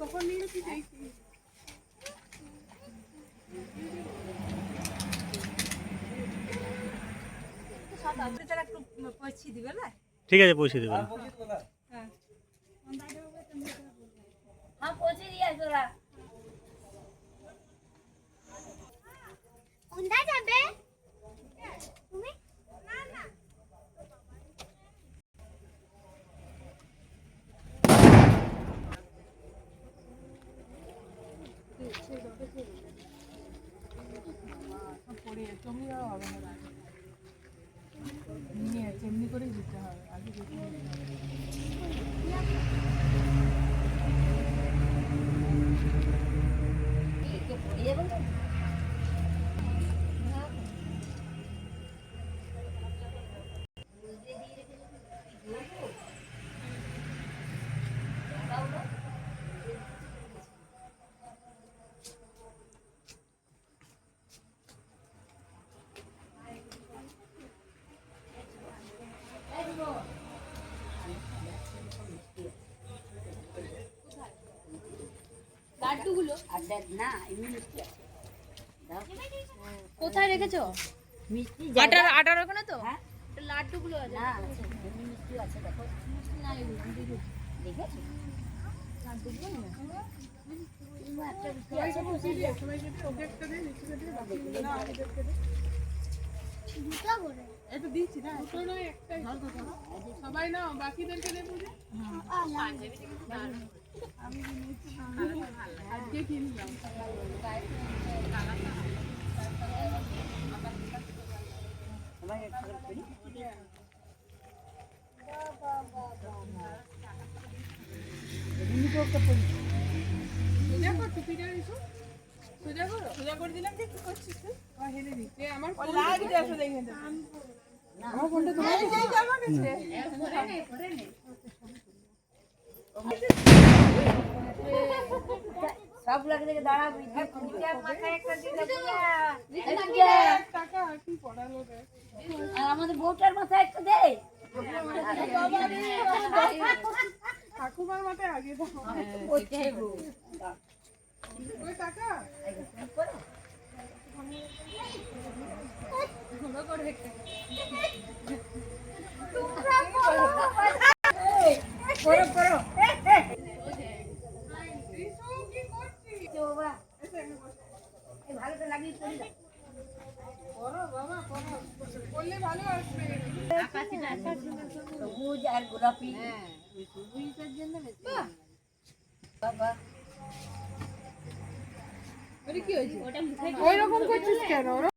কখন নিয়ে গেছি দেখি। ঠিক আছে, পৌঁছে দেবেন। কোথায় যাবে তুমি? না না পড়ে জমি দেওয়া হবে না, নিয়ে এমনি করেই দিতে হবে আগে দেখে লাড্ডুগুলো আর দেখ না এমনি মিষ্টি আছে। কোথায় রেখেছো মিষ্টি? আটার ওখানে তো। হ্যাঁ লাড্ডুগুলো আছে না, এমনি মিষ্টি আছে দেখো। মিষ্টি না এগুলো দেখেছো লাড্ডুগুলো না একটা মিষ্টি আছে। সবাইকে একটা দে, মিষ্টি দে, না আমাদেরকে দে। দুটো করে এটা দিচ্ছি না, দুটো নয় একটাই। সবাই নাও, বাকিদেরকে দে বুঝে। আমি নিয়েছি আজকে কিনলাম। সোজা কর টুপিটা এসো, সোজা করো। সোজা করে দিলাম যে কি করছিস তুই? হেলে দিচ্ছে আমার লাগছে আসলে দেখে না আমার ফোনটা তোমার কাছে পড়ে নে সব লাগে দেখে দাঁড়াবি মাথায় একটা দিলে টাকা কি পড়ালো রে। আর আমাদের বউটার মাথায় একটা দে। ঠাকুমার মাথায় আগে দাও। ওই টাকা ভালো তো লাগিয়ে পড়ি না। করলে ভালো আসবে। সবুজ আর গোলাপি। বাবা ওই রকম করছিস কেন?